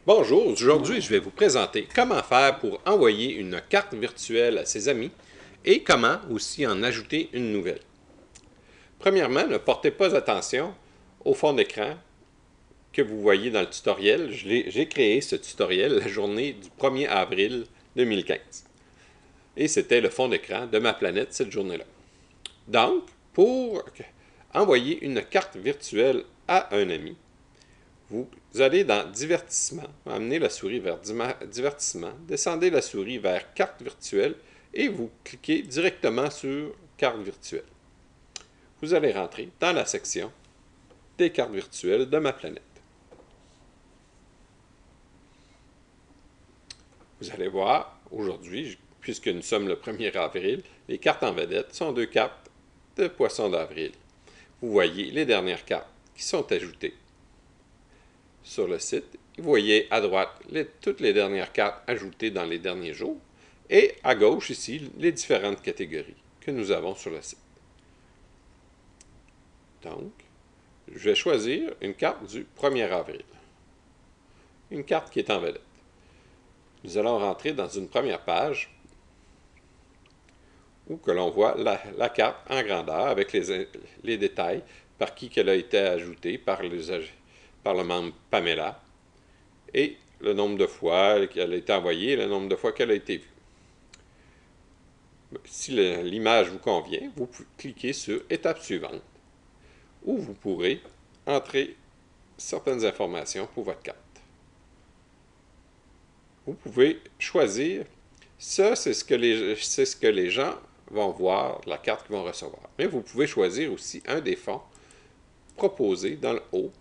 Bonjour, aujourd'hui je vais vous présenter comment faire pour envoyer une carte virtuelle à ses amis et comment aussi en ajouter une nouvelle. Premièrement, ne portez pas attention au fond d'écran que vous voyez dans le tutoriel. J'ai créé ce tutoriel la journée du 1er avril 2015. Et c'était le fond d'écran de ma planète cette journée-là. Donc, pour envoyer une carte virtuelle à un ami, vous allez dans Divertissement, amenez la souris vers Divertissement, descendez la souris vers Carte virtuelle et vous cliquez directement sur Carte virtuelle. Vous allez rentrer dans la section des cartes virtuelles de ma planète. Vous allez voir, aujourd'hui, puisque nous sommes le 1er avril, les cartes en vedette sont deux cartes de Poisson d'avril. Vous voyez les dernières cartes qui sont ajoutées sur le site. Vous voyez à droite toutes les dernières cartes ajoutées dans les derniers jours et à gauche ici les différentes catégories que nous avons sur le site. Donc, je vais choisir une carte du 1er avril. Une carte qui est en vedette. Nous allons rentrer dans une première page où que l'on voit la carte en grandeur avec les détails par qui qu'elle a été ajoutée, par le membre Pamela, et le nombre de fois qu'elle a été envoyée et le nombre de fois qu'elle a été vue. Si l'image vous convient, vous cliquez sur « Étape suivante » où vous pourrez entrer certaines informations pour votre carte. Vous pouvez choisir, ça c'est ce que les gens vont voir, la carte qu'ils vont recevoir. Mais vous pouvez choisir aussi un des fonds proposés dans le haut.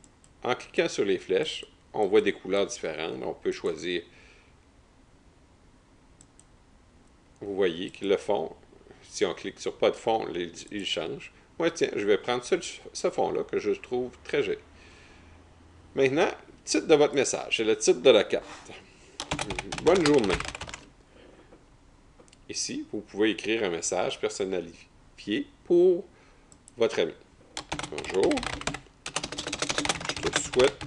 En cliquant sur les flèches, on voit des couleurs différentes. On peut choisir. Vous voyez que le fond, si on clique sur pas de fond, il change. Moi, tiens, je vais prendre ce fond-là que je trouve très joli. Maintenant, titre de votre message, c'est le titre de la carte. Bonne journée. Ici, vous pouvez écrire un message personnalisé pour votre ami. Bonjour. Je te souhaite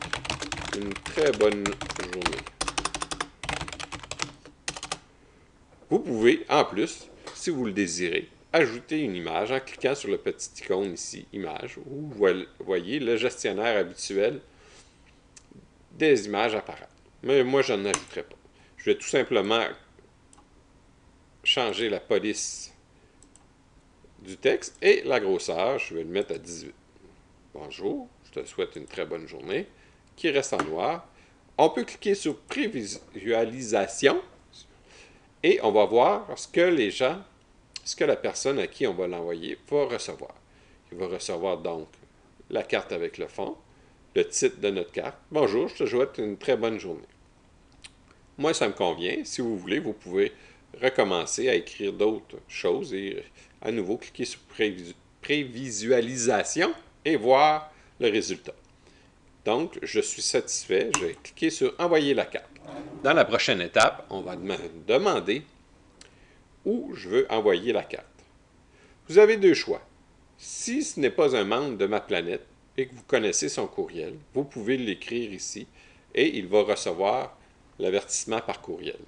une très bonne journée. Vous pouvez, en plus, si vous le désirez, ajouter une image en cliquant sur le petit icône ici, image, où vous voyez le gestionnaire habituel des images apparaître. Mais moi, je n'en ajouterai pas. Je vais tout simplement changer la police du texte et la grosseur, je vais le mettre à 18. Bonjour, je te souhaite une très bonne journée, qui reste en noir. On peut cliquer sur Prévisualisation et on va voir ce que la personne à qui on va l'envoyer va recevoir. Il va recevoir donc la carte avec le fond, le titre de notre carte. Bonjour, je te souhaite une très bonne journée. Moi, ça me convient. Si vous voulez, vous pouvez recommencer à écrire d'autres choses et à nouveau cliquer sur Prévisualisation et voir le résultat. Donc, je suis satisfait. Je vais cliquer sur Envoyer la carte. Dans la prochaine étape, on va me demander où je veux envoyer la carte. Vous avez deux choix. Si ce n'est pas un membre de ma planète et que vous connaissez son courriel, vous pouvez l'écrire ici et il va recevoir l'avertissement par courriel.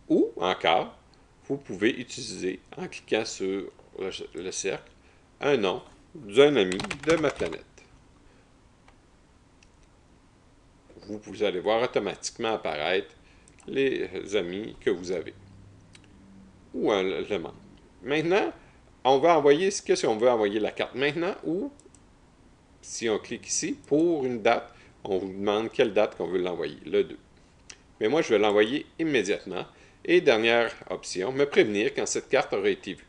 Ou encore, vous pouvez utiliser, en cliquant sur le cercle, un nom d'un ami de ma planète. Vous allez voir automatiquement apparaître les amis que vous avez. Ou le membre. Maintenant, on va envoyer, qu'est-ce qu'on veut envoyer la carte maintenant, ou si on clique ici, pour une date, on vous demande quelle date qu'on veut l'envoyer, le 2. Mais moi, je vais l'envoyer immédiatement. Et dernière option, me prévenir quand cette carte aura été vue.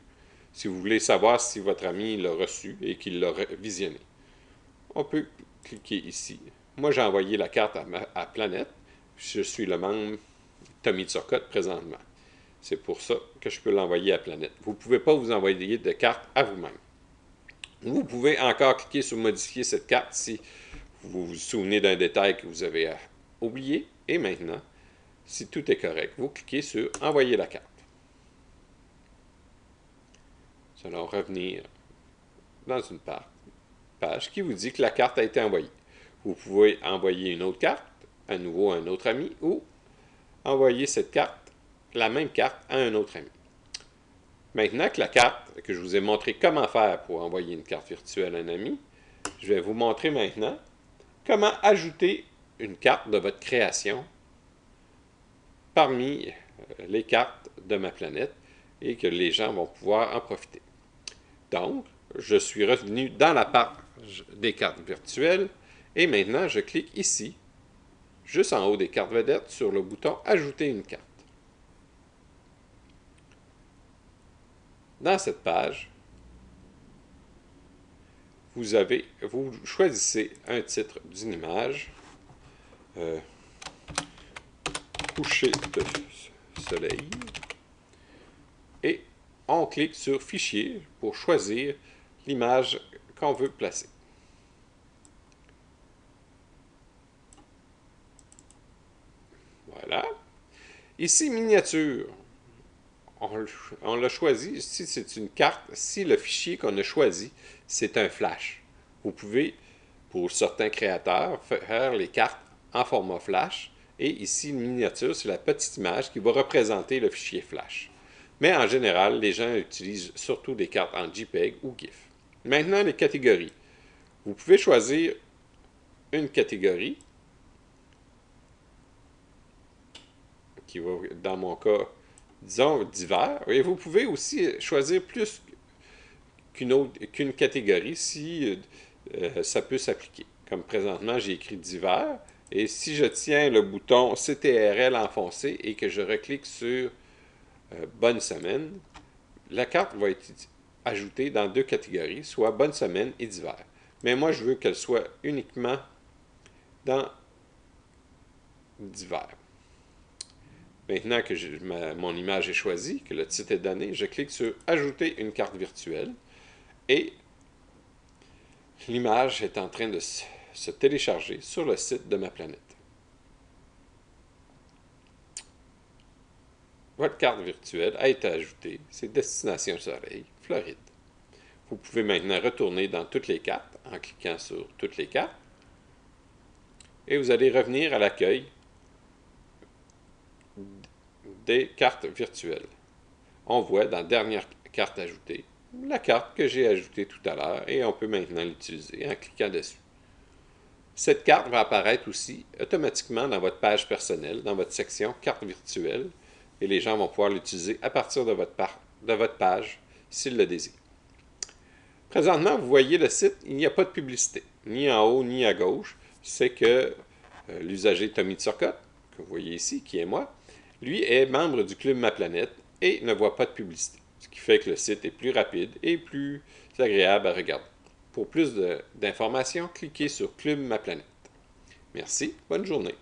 Si vous voulez savoir si votre ami l'a reçu et qu'il l'a visionné. On peut cliquer ici. Moi, j'ai envoyé la carte à Planète. Je suis le membre Tommy Turcotte présentement. C'est pour ça que je peux l'envoyer à Planète. Vous ne pouvez pas vous envoyer de carte à vous-même. Vous pouvez encore cliquer sur modifier cette carte si vous vous souvenez d'un détail que vous avez oublié. Et maintenant, si tout est correct, vous cliquez sur Envoyer la carte. Nous allons revenir dans une page qui vous dit que la carte a été envoyée. Vous pouvez envoyer une autre carte à nouveau à un autre ami ou envoyer cette carte, la même carte, à un autre ami. Maintenant que la carte, que je vous ai montré comment faire pour envoyer une carte virtuelle à un ami, je vais vous montrer maintenant comment ajouter une carte de votre création parmi les cartes de ma planète et que les gens vont pouvoir en profiter. Donc, je suis revenu dans la page des cartes virtuelles et maintenant je clique ici, juste en haut des cartes vedettes, sur le bouton « Ajouter une carte ». Dans cette page, vous choisissez un titre d'une image, coucher de soleil, et on clique sur Fichier pour choisir l'image qu'on veut placer. Voilà. Ici, miniature. On l'a choisi. Si c'est une carte, si le fichier qu'on a choisi, c'est un flash. Vous pouvez, pour certains créateurs, faire les cartes en format flash. Et ici, une miniature, c'est la petite image qui va représenter le fichier flash. Mais en général, les gens utilisent surtout des cartes en JPEG ou GIF. Maintenant, les catégories. Vous pouvez choisir une catégorie qui va, dans mon cas, disons divers. Et vous pouvez aussi choisir plus qu'une catégorie si ça peut s'appliquer. Comme présentement, j'ai écrit divers. Et si je tiens le bouton CTRL enfoncé et que je reclique sur Bonne semaine, la carte va être ajoutée dans deux catégories, soit Bonne semaine et divers. Mais moi, je veux qu'elle soit uniquement dans divers. Maintenant que mon image est choisie, que le titre est donné, je clique sur « Ajouter une carte virtuelle » et l'image est en train de se télécharger sur le site de ma planète. Votre carte virtuelle a été ajoutée, c'est Destination Soleil, Floride. Vous pouvez maintenant retourner dans toutes les cartes en cliquant sur toutes les cartes et vous allez revenir à l'accueil des cartes virtuelles. On voit dans Dernière carte ajoutée la carte que j'ai ajoutée tout à l'heure et on peut maintenant l'utiliser en cliquant dessus. Cette carte va apparaître aussi automatiquement dans votre page personnelle, dans votre section Cartes virtuelles et les gens vont pouvoir l'utiliser à partir de votre page s'ils le désirent. Présentement, vous voyez le site, il n'y a pas de publicité, ni en haut ni à gauche. C'est que l'usager Tommy Turcotte, que vous voyez ici, qui est moi, lui est membre du Club Ma Planète et ne voit pas de publicité. Ce qui fait que le site est plus rapide et plus agréable à regarder. Pour plus d'informations, cliquez sur Club Ma Planète. Merci, bonne journée.